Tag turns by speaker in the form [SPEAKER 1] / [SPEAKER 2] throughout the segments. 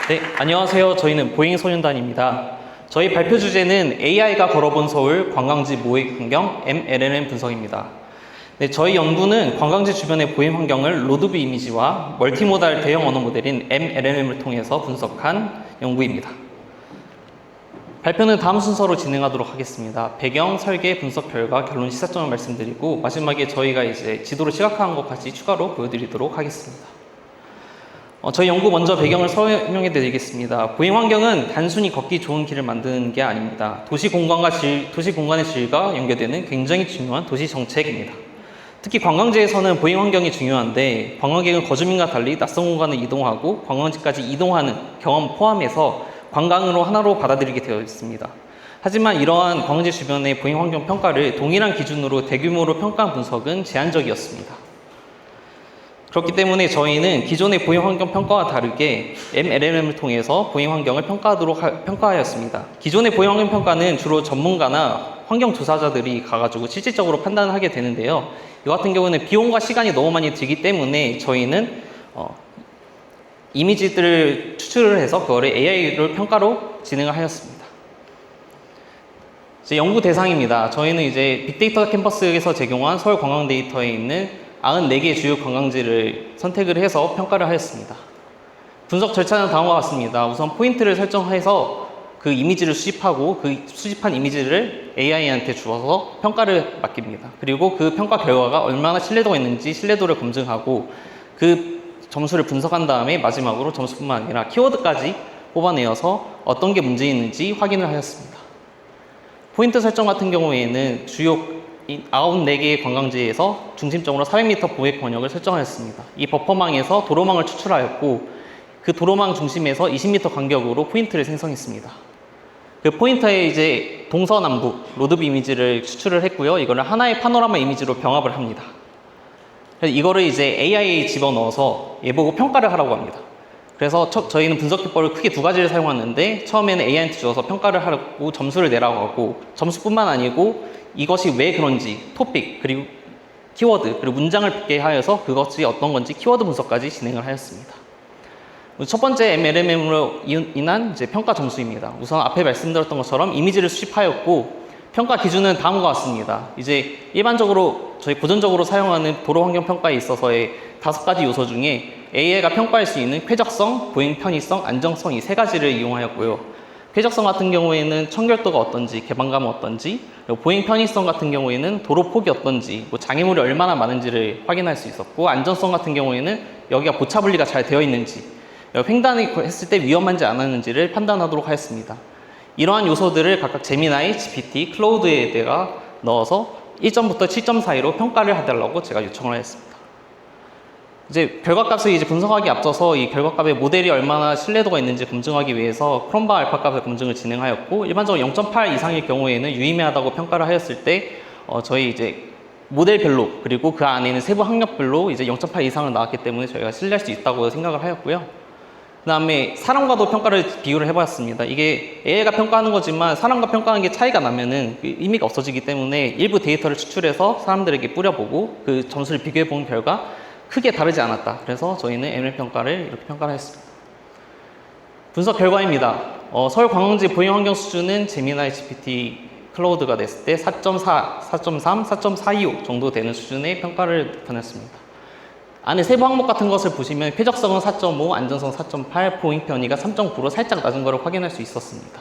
[SPEAKER 1] 네, 안녕하세요. 저희는 보잉소년단입니다. 저희 발표 주제는 AI가 걸어본 서울 관광지 모의 환경 MLNM 분석입니다. 네, 저희 연구는 관광지 주변의 보행 환경을 로드뷰 이미지와 멀티모달 대형 언어 모델인 MLNM을 통해서 분석한 연구입니다. 발표는 다음 순서로 진행하도록 하겠습니다. 배경, 설계, 분석 결과, 결론, 시사점을 말씀드리고 마지막에 저희가 이제 지도로 시각화한 것까지 추가로 보여드리도록 하겠습니다. 저희 연구 먼저 배경을 설명해 드리겠습니다. 보행 환경은 단순히 걷기 좋은 길을 만드는 게 아닙니다. 도시 공간의 질과 연계되는 굉장히 중요한 도시 정책입니다. 특히 관광지에서는 보행 환경이 중요한데 관광객은 거주민과 달리 낯선 공간을 이동하고 관광지까지 이동하는 경험 포함해서 관광으로 하나로 받아들이게 되어 있습니다. 하지만 이러한 관광지 주변의 보행 환경 평가를 동일한 기준으로 대규모로 평가한 분석은 제한적이었습니다. 그렇기 때문에 저희는 기존의 보행 환경 평가와 다르게 MLNM을 통해서 보행 환경을 평가하였습니다. 기존의 보행 환경 평가는 주로 전문가나 환경 조사자들이 가가지고 실질적으로 판단을 하게 되는데요. 이 같은 경우는 비용과 시간이 너무 많이 들기 때문에 저희는 이미지들을 추출을 해서 그거를 AI로 평가로 진행을 하였습니다. 이제 연구 대상입니다. 저희는 이제 빅데이터 캠퍼스에서 제공한 서울 관광 데이터에 있는 94개 주요 관광지를 선택을 해서 평가를 하였습니다. 분석 절차는 다음과 같습니다. 우선 포인트를 설정해서 그 이미지를 수집하고 그 수집한 이미지를 AI한테 주어서 평가를 맡깁니다. 그리고 그 평가 결과가 얼마나 신뢰도가 있는지 신뢰도를 검증하고 그 점수를 분석한 다음에 마지막으로 점수뿐만 아니라 키워드까지 뽑아내어서 어떤 게 문제 있는지 확인을 하였습니다. 포인트 설정 같은 경우에는 주요 94개의 관광지에서 중심적으로 400m 보행 권역을 설정하였습니다. 이 버퍼망에서 도로망을 추출하였고 그 도로망 중심에서 20m 간격으로 포인트를 생성했습니다. 그 포인터에 이제 동서남북 로드뷰 이미지를 추출을 했고요. 이거를 하나의 파노라마 이미지로 병합을 합니다. 그래서 이거를 이제 AI에 집어넣어서 얘 보고 평가를 하라고 합니다. 그래서 저희는 분석 기법을 크게 두 가지를 사용하는데 처음에는 AI한테 주어서 평가를 하고 점수를 내라고 하고 점수뿐만 아니고 이것이 왜 그런지 토픽 그리고 키워드 그리고 문장을 붙게 하여서 그것이 어떤 건지 키워드 분석까지 진행을 하였습니다. 첫 번째 MLNM으로 인한 이제 평가 점수입니다. 우선 앞에 말씀드렸던 것처럼 이미지를 수집하였고 평가 기준은 다음과 같습니다. 이제 일반적으로 저희 고전적으로 사용하는 도로 환경 평가에 있어서의 5가지 요소 중에 AI가 평가할 수 있는 쾌적성, 보행 편의성, 안정성 이 3가지를 이용하였고요. 쾌적성 같은 경우에는 청결도가 어떤지, 개방감은 어떤지, 그리고 보행 편의성 같은 경우에는 도로 폭이 어떤지, 장애물이 얼마나 많은지를 확인할 수 있었고, 안전성 같은 경우에는 여기가 보차 분리가 잘 되어 있는지, 횡단을 했을 때 위험한지 않았는지를 판단하도록 하였습니다. 이러한 요소들을 각각 제미나이, GPT, 클라우드에다가 넣어서 1점부터 7점 사이로 평가를 해달라고 제가 요청을 하였습니다. 이제 결과값을 이제 분석하기 앞서서 이 결과값의 모델이 얼마나 신뢰도가 있는지 검증하기 위해서 크롬바 알파값의 검증을 진행하였고 일반적으로 0.8 이상일 경우에는 유의미하다고 평가를 하였을 때 저희 이제 모델별로 그리고 그 안에 있는 세부 학력별로 이제 0.8 이상을 나왔기 때문에 저희가 신뢰할 수 있다고 생각을 하였고요. 그 다음에 사람과도 평가를 비교를 해봤습니다. 이게 AI가 평가하는 거지만 사람과 평가하는 게 차이가 나면은 의미가 없어지기 때문에 일부 데이터를 추출해서 사람들에게 뿌려보고 그 점수를 비교해본 결과 크게 다르지 않았다. 그래서 저희는 ML 평가를 이렇게 평가를 했습니다. 분석 결과입니다. 서울 관광지 보행 환경 수준은 제미나이 GPT 클라우드가 냈을 때 4.4, 4.3, 4.425 정도 되는 수준의 평가를 나타냈습니다. 안에 세부 항목 같은 것을 보시면 쾌적성은 4.5, 안전성 4.8, 보행 편의가 3.9로 살짝 낮은 것을 확인할 수 있었습니다.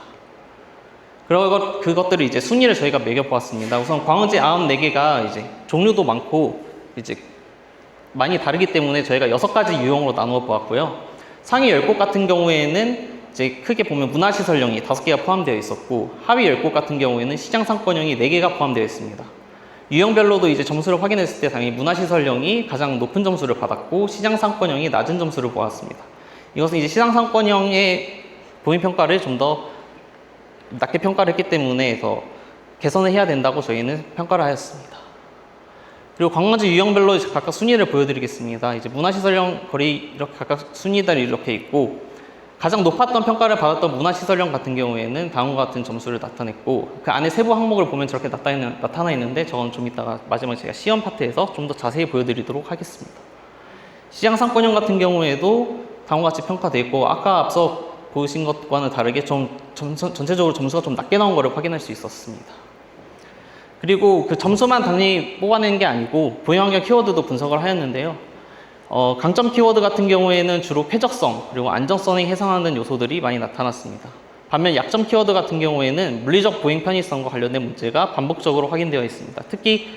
[SPEAKER 1] 그리고 그것들을 이제 순위를 저희가 매겨보았습니다. 우선 관광지 94개가 이제 종류도 많고 이제 많이 다르기 때문에 저희가 6가지 유형으로 나누어 보았고요. 상위 10곳 같은 경우에는 이제 크게 보면 문화시설형이 5개가 포함되어 있었고 하위 10곳 같은 경우에는 시장상권형이 4개가 포함되어 있습니다. 유형별로도 이제 점수를 확인했을 때 당연히 문화시설형이 가장 높은 점수를 받았고 시장상권형이 낮은 점수를 보았습니다. 이것은 이제 시장상권형의 보행평가를 좀 더 낮게 평가를 했기 때문에 더 개선을 해야 된다고 저희는 평가를 하였습니다. 그리고 관광지 유형별로 각각 순위를 보여드리겠습니다. 이제 문화시설형 거리 이렇게 각각 순위들이 이렇게 있고 가장 높았던 평가를 받았던 문화시설형 같은 경우에는 다음과 같은 점수를 나타냈고 그 안에 세부 항목을 보면 저렇게 나타나 있는데 저건 좀 이따가 마지막에 제가 시험 파트에서 좀 더 자세히 보여드리도록 하겠습니다. 시장상권형 같은 경우에도 다음과 같이 평가되어 있고 아까 앞서 보신 것과는 다르게 전체적으로 점수가 좀 낮게 나온 것을 확인할 수 있었습니다. 그리고 그 점수만 단위 뽑아내는 게 아니고 보행환경 키워드도 분석을 하였는데요. 강점 키워드 같은 경우에는 주로 쾌적성 그리고 안정성이 해상하는 요소들이 많이 나타났습니다. 반면 약점 키워드 같은 경우에는 물리적 보행 편의성과 관련된 문제가 반복적으로 확인되어 있습니다. 특히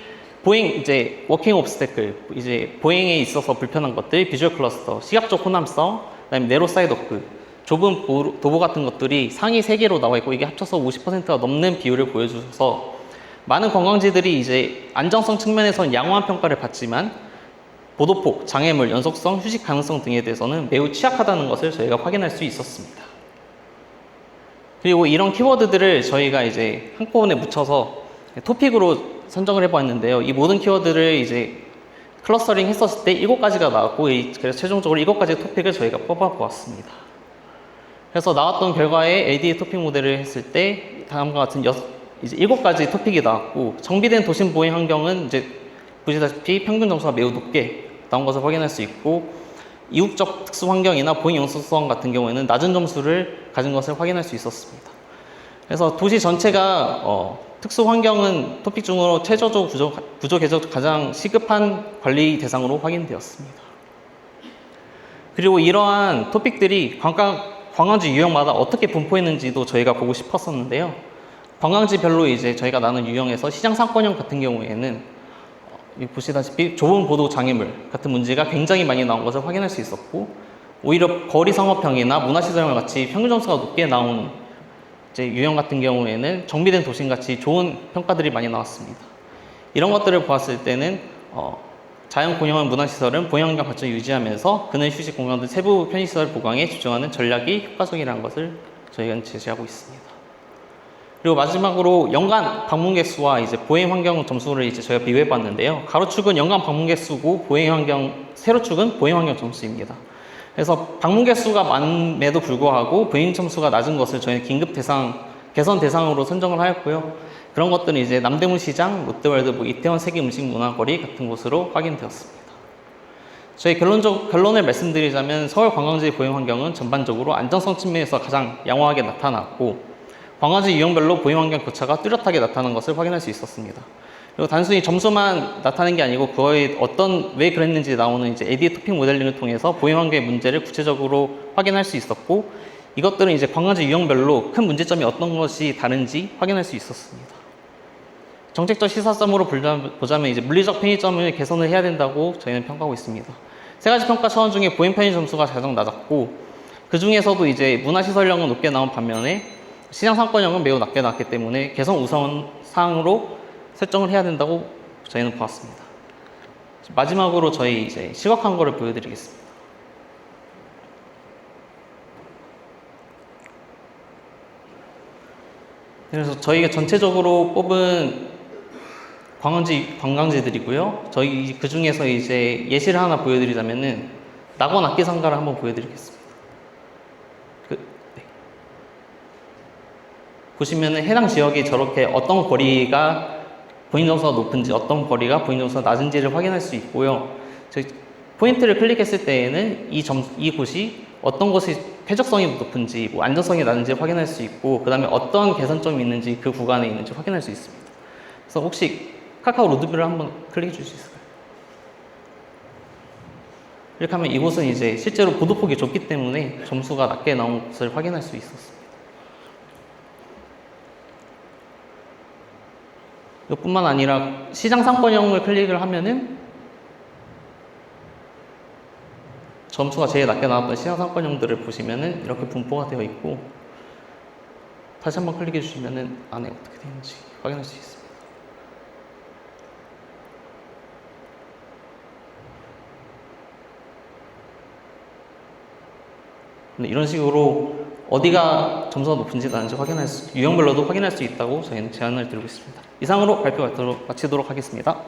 [SPEAKER 1] 워킹 옵스테클, 보행에 있어서 불편한 것들, 비주얼 클러스터, 시각적 호남성, 그다음에 네로 사이드 워크, 좁은 도보 같은 것들이 상위 3개로 나와 있고 이게 합쳐서 50%가 넘는 비율을 보여주셔서 많은 관광지들이 안정성 측면에서는 양호한 평가를 받지만 보도폭, 장애물, 연속성, 휴식 가능성 등에 대해서는 매우 취약하다는 것을 저희가 확인할 수 있었습니다. 그리고 이런 키워드들을 저희가 한꺼번에 묻혀서 토픽으로 선정을 해보았는데요. 이 모든 키워드를 클러스터링 했었을 때 7가지가 나왔고, 그래서 최종적으로 7가지 토픽을 저희가 뽑아보았습니다. 그래서 나왔던 결과에 ADA 토픽 모델을 했을 때 다음과 같은 7가지 토픽이 나왔고, 정비된 도심 보행 환경은 보시다시피 평균 점수가 매우 높게 나온 것을 확인할 수 있고, 이국적 특수 환경이나 보행 연속성 같은 경우에는 낮은 점수를 가진 것을 확인할 수 있었습니다. 그래서 도시 전체가 특수 환경은 토픽 중으로 최저조 구조 개조 가장 시급한 관리 대상으로 확인되었습니다. 그리고 이러한 토픽들이 관광지 유형마다 어떻게 분포했는지도 저희가 보고 싶었었는데요. 관광지별로 저희가 나눈 유형에서 시장 상권형 같은 경우에는 보시다시피 좁은 보도 장애물 같은 문제가 굉장히 많이 나온 것을 확인할 수 있었고, 오히려 거리 상업형이나 문화시설형 같이 평균 점수가 높게 나온 유형 같은 경우에는 정비된 도심같이 좋은 평가들이 많이 나왔습니다. 이런 것들을 보았을 때는 자연 공영한 문화시설은 보행환경 발전을 유지하면서 그늘 휴식 공간 등 세부 편의시설 보강에 집중하는 전략이 효과적이라는 것을 저희가 제시하고 있습니다. 그리고 마지막으로 연간 방문객 수와 보행 환경 점수를 저희가 비교해 봤는데요. 가로축은 연간 방문객 수고 세로축은 보행 환경 점수입니다. 그래서 방문객 수가 많음에도 불구하고 보행 점수가 낮은 것을 저희는 긴급 개선 대상으로 선정을 하였고요. 그런 것들은 남대문 시장, 롯데월드, 이태원 세계 음식 문화거리 같은 곳으로 확인되었습니다. 저희 결론을 말씀드리자면 서울 관광지 보행 환경은 전반적으로 안정성 측면에서 가장 양호하게 나타났고, 관광지 유형별로 보행 환경 교차가 뚜렷하게 나타나는 것을 확인할 수 있었습니다. 그리고 단순히 점수만 나타낸 게 아니고 왜 그랬는지 나오는 ADA 토픽 모델링을 통해서 보행 환경의 문제를 구체적으로 확인할 수 있었고, 이것들은 관광지 유형별로 큰 문제점이 어떤 것이 다른지 확인할 수 있었습니다. 정책적 시사점으로 보자면 물리적 편의점을 개선을 해야 된다고 저희는 평가하고 있습니다. 3가지 평가 차원 중에 보행 편의 점수가 가장 낮았고, 그 중에서도 문화시설형은 높게 나온 반면에 시장 상권형은 매우 낮게 나왔기 때문에 개선 우선 사항으로 설정을 해야 된다고 저희는 보았습니다. 마지막으로 저희 시각한 거를 보여드리겠습니다. 그래서 저희가 전체적으로 뽑은 관광지들이고요. 저희 그 중에서 예시를 하나 보여드리자면은 낙원 악기상가를 한번 보여드리겠습니다. 보시면은 해당 지역이 저렇게 어떤 거리가 보행 점수가 높은지, 어떤 거리가 보행 점수가 낮은지를 확인할 수 있고요. 포인트를 클릭했을 때에는 이 곳이 어떤 것이 쾌적성이 높은지, 안전성이 낮은지 확인할 수 있고, 그 다음에 어떤 개선점이 있는지 그 구간에 있는지 확인할 수 있습니다. 그래서 혹시 카카오 로드뷰를 한번 클릭해 줄 수 있을까요? 이렇게 하면 이곳은 실제로 보도폭이 좁기 때문에 점수가 낮게 나온 것을 확인할 수 있었습니다. 이뿐만 아니라 시장 상권형을 클릭을 하면은 점수가 제일 낮게 나왔던 시장 상권형들을 보시면은 이렇게 분포가 되어 있고, 다시 한번 클릭해 주시면은 안에 어떻게 되는지 확인할 수 있습니다. 이런 식으로 어디가 점수가 높은지 낮은지 유형별로도 확인할 수 있다고 저희는 제안을 드리고 있습니다. 이상으로 발표 마치도록 하겠습니다.